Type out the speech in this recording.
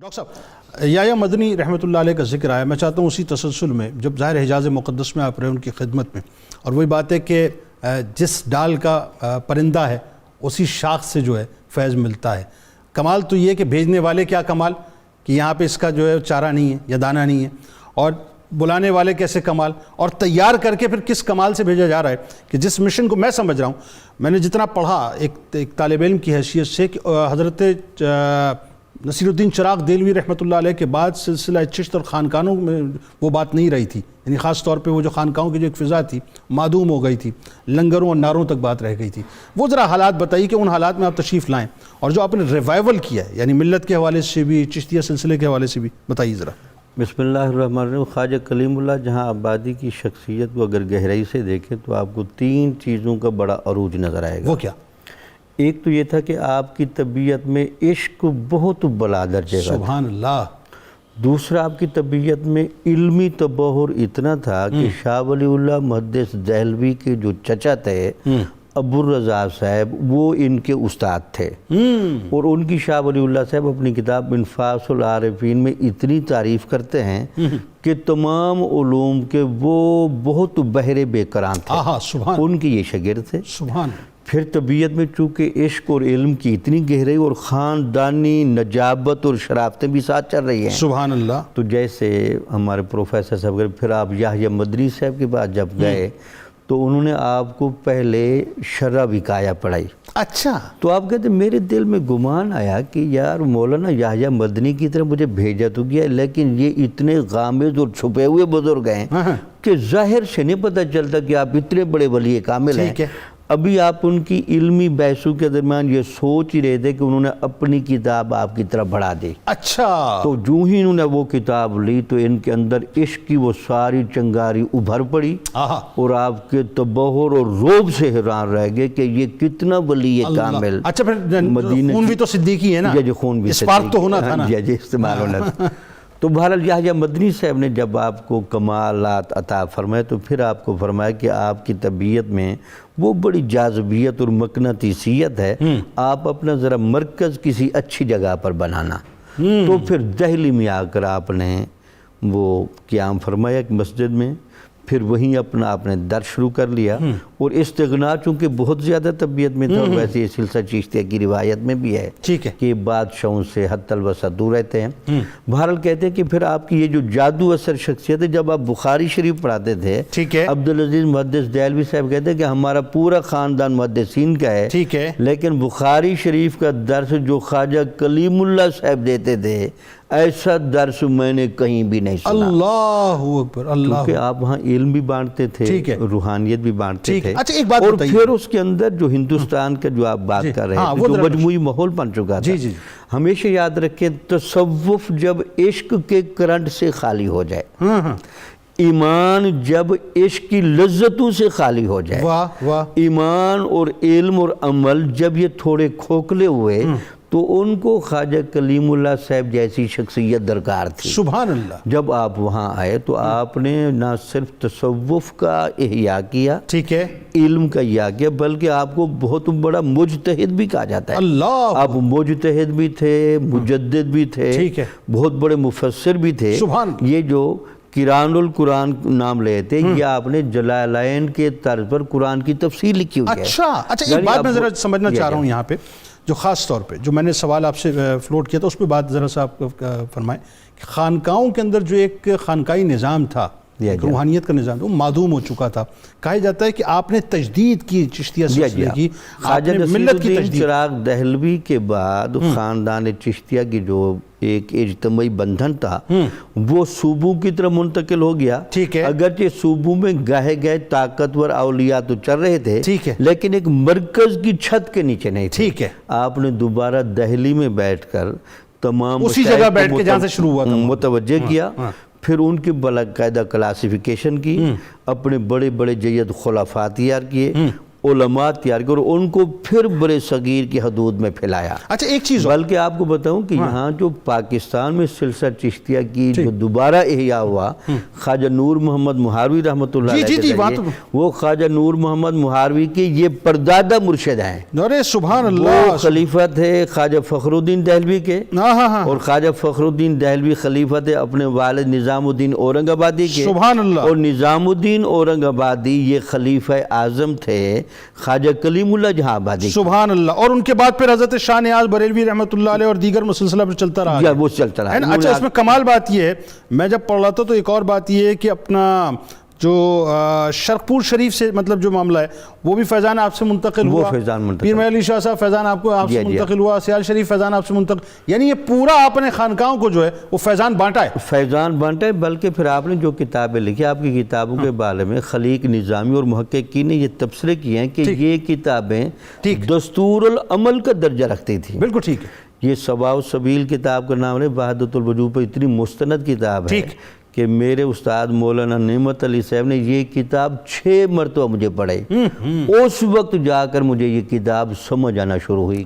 Doctor صاحب یحییٰ مدنی رحمۃ اللہ علیہ کا ذکر آیا، میں چاہتا ہوں اسی تسلسل میں، جب ظاہر حجاز مقدس میں آپ رہے ان کی خدمت میں، اور وہی بات ہے کہ جس ڈال کا پرندہ ہے اسی شاخ سے جو ہے فیض ملتا ہے۔ کمال تو یہ کہ بھیجنے والے کیا کمال کہ یہاں پہ اس کا جو ہے چارہ نہیں ہے یا دانہ نہیں ہے، اور بلانے والے کیسے کمال، اور تیار کر کے پھر کس کمال سے بھیجا جا رہا ہے کہ جس مشن کو میں سمجھ رہا ہوں، میں نے جتنا پڑھا ایک طالب علم کی حیثیت سے، کہ حضرت نصیر الدین چراغ دہلوی رحمۃ اللہ علیہ کے بعد سلسلہ چشت اور خانقاہوں میں وہ بات نہیں رہی تھی، یعنی خاص طور پہ وہ جو خانقاہوں کی جو ایک فضا تھی معدوم ہو گئی تھی، لنگروں اور ناروں تک بات رہ گئی تھی۔ وہ ذرا حالات بتائیے کہ ان حالات میں آپ تشریف لائیں، اور جو آپ نے ریوائول کیا ہے یعنی ملت کے حوالے سے بھی، چشتیہ سلسلے کے حوالے سے بھی بتائیے ذرا۔ بسم اللہ الرحمن الرحیم۔ خواجہ کلیم اللہ جہاں آبادی کی شخصیت کو اگر گہرائی سے دیکھیں تو آپ کو تین چیزوں کا بڑا عروج نظر آئے گا۔ وہ کیا؟ ایک تو یہ تھا کہ آپ کی طبیعت میں عشق بہت بلا درجے کا، سبحان اللہ۔ دوسرا آپ کی طبیعت میں علمی تبحر اتنا تھا کہ شاہ ولی اللہ محدث دہلوی کے جو چچا تھے ابو الرضا صاحب، وہ ان کے استاد تھے، اور ان کی شاہ ولی اللہ صاحب اپنی کتاب انفاس العارفین میں اتنی تعریف کرتے ہیں کہ تمام علوم کے وہ بہت بحر بے کران تھے، ان کی یہ شاگرد تھے۔ سبحان۔ پھر طبیعت میں چونکہ عشق اور علم کی اتنی گہرائی اور خاندانی نجابت اور شرافتیں بھی ساتھ چل رہی ہیں، سبحان اللہ، تو جیسے ہمارے پروفیسر صاحب، پھر آپ یحییٰ مدنی صاحب کے پاس جب گئے تو انہوں نے آپ کو پہلے شرح وقایہ پڑھائی۔ اچھا، تو آپ کہتے ہیں میرے دل میں گمان آیا کہ یار مولانا یحییٰ مدنی کی طرف مجھے بھیجا تو گیا، لیکن یہ اتنے غامض اور چھپے ہوئے بزرگ ہیں کہ ظاہر سے نہیں پتہ چلتا کہ آپ اتنے بڑے ولی کامل ہیں۔ ابھی آپ ان کی علمی بحثوں کے درمیان یہ سوچ ہی رہے تھے کہ انہوں نے اپنی کتاب آپ کی طرف بڑھا دی۔ اچھا، تو جو ہی انہوں نے وہ کتاب لی تو ان کے اندر عشق کی وہ ساری چنگاری ابھر پڑی، اور آپ کے تبحر اور رعب سے حیران رہ گئے کہ یہ کتنا ولی کامل۔ اچھا، پھر خون بھی تو صدیقی ہے نا، جو خون بھی اسپارک تو ہونا تھا نا، جی استعمال ہونا تھا۔ تو بہرحال یحییٰ مدنی صاحب نے جب آپ کو کمالات عطا فرمائے تو پھر آپ کو فرمایا کہ آپ کی طبیعت میں وہ بڑی جاذبیت اور مقناطیسیت ہے، آپ اپنا ذرا مرکز کسی اچھی جگہ پر بنانا۔ تو پھر دہلی میں آ کر آپ نے وہ قیام فرمایا ایک مسجد میں، پھر وہیں اپنا آپ نے درس شروع کر لیا، اور استغنا چونکہ بہت زیادہ طبیعت میں تھا، اور ویسے یہ سلسلہ چشتیہ کی روایت میں بھی ہے کہ بادشاہوں سے حتی الوسع دور رہتے ہیں۔ بہرحال کہتے ہیں کہ پھر آپ کی یہ جو جادو اثر شخصیت ہے، جب آپ بخاری شریف پڑھاتے تھے، عبدالعزیز محدث دہلوی صاحب کہتے ہیں کہ ہمارا پورا خاندان محدثین کا ہے، لیکن بخاری شریف کا درس جو خواجہ کلیم اللہ صاحب دیتے تھے، ایسا درس میں نے کہیں بھی نہیں سنا۔ اللہ اکبر، اللہ، کیونکہ آپ وہاں علم بھی بانٹتے تھے، روحانیت بھی بانٹتے تھے، اور پھر اس کے اندر جو ہندوستان کا جو آپ بات کر رہے ہیں، جو مجموعی ماحول بن چکا تھا، ہمیشہ یاد رکھیں تصوف جب عشق کے کرنٹ سے خالی ہو جائے، ایمان جب عشق کی لذتوں سے خالی ہو جائے، ایمان اور علم اور عمل جب یہ تھوڑے کھوکھلے ہوئے تو ان کو خواجہ کلیم اللہ صاحب جیسی شخصیت درکار تھی۔ سبحان اللہ۔ جب آپ وہاں آئے تو آپ نے نہ صرف تصوف کا احیاء کیا، علم کا احیاء کیا، بلکہ آپ کو بہت بڑا مجتہد بھی کہا جاتا ہے۔ آپ مجتہد بھی تھے، مجدد بھی تھے، بہت بڑے مفسر بھی تھے۔ یہ جو قرآن القرآن نام لیتے، یہ آپ نے جلالین کے طرز پر قرآن کی تفسیر لکھی ہوئی ہے۔ اچھا، ایک بات میں ذرا سمجھنا چاہ رہا ہوں یہاں پہ، جو خاص طور پہ جو میں نے سوال آپ سے فلوٹ کیا تھا، اس پہ بات ذرا سا آپ فرمائیں کہ خانقاہوں کے اندر جو ایک خانقاہی نظام تھا، روحانیت کا نظام، وہ معدوم ہو چکا تھا۔ کہا جاتا ہے کہ آپ نے تجدید کی چشتیہ سلسلے کی، خواجہ نصیر الدین چراغ دہلوی کے بعد خاندان چشتیہ کی جو ایک اجتماعی بندھن تھا وہ صوبوں کی طرف منتقل ہو گیا۔ اگرچہ صوبوں میں گاہے گئے طاقتور اولیاء تو چل رہے تھے، لیکن ایک مرکز کی چھت کے نیچے نہیں تھے۔ آپ نے دوبارہ دہلی میں بیٹھ کر تمام اسی جگہ بیٹھ کے جہاں سے شروع ہوا تھا متوجہ کیا، پھر ان کی باقاعدہ کلاسیفیکیشن کی، اپنے بڑے بڑے جید خلفاء تیار کیے، علماء تیار کر ان کو پھر برے صغیر کی حدود میں پھیلایا۔ اچھا ایک چیز اور، بلکہ آپ کو بتاؤں کہ یہاں جو پاکستان میں سلسلہ چشتیہ کی جو دوبارہ احیاء ہوا، خواجہ نور محمد مہاروی رحمۃ اللہ علیہ کے ذریعے، وہ خواجہ نور محمد مہاروی کے یہ پردادہ مرشد ہیں۔ ارے سبحان وہ اللہ، خلیفہ تھے خواجہ فخر الدین دہلوی کے، ہاں ہاں ہاں، اور خواجہ فخر الدین دہلوی خلیفہ تھے اپنے والد نظام الدین اورنگ آبادی کے، سبحان اللہ، اور نظام الدین اورنگ آبادی یہ خلیفہ اعظم تھے خواجہ کلیم اللہ جہاں آبادی۔ سبحان اللہ، اور ان کے بعد پھر حضرت شاہ نیاز بریلوی رحمۃ اللہ علیہ اور دیگر مسلسلہ پر چلتا رہا یا وہ چلتا ہے نا۔ اچھا اس میں کمال بات یہ ہے، میں جب پڑھ رہا تھا تو ایک اور بات یہ ہے کہ اپنا جو شرقپور شریف سے مطلب جو معاملہ ہے وہ بھی فیضان آپ سے منتقل وہ ہوا، فیضان منتقل، پیر محل علی شاہ صاحب فیضان آپ سے منتقل ہوا، سیال شریف فیضان آپ سے منتقل، یعنی یہ پورا آپ نے خانقاہوں کو جو ہے وہ فیضان بانٹا ہے۔ فیضان بانٹا ہے، بلکہ پھر آپ نے جو کتابیں لکھی، آپ کی کتابوں کے بارے میں خلیق نظامی اور محققین نے یہ تبصرے کیے ہیں کہ یہ کتابیں دستور العمل کا درجہ رکھتی تھیں۔ بالکل ٹھیک ہے، یہ صباح السبیل کتاب کا نام ہے، وحدت الوجود پر اتنی مستند کتاب ہے کہ میرے استاد مولانا نعمت علی صاحب نے یہ کتاب 6 مرتبہ مجھے پڑھائی، اس وقت جا کر مجھے یہ کتاب سمجھ آنا شروع ہوئی۔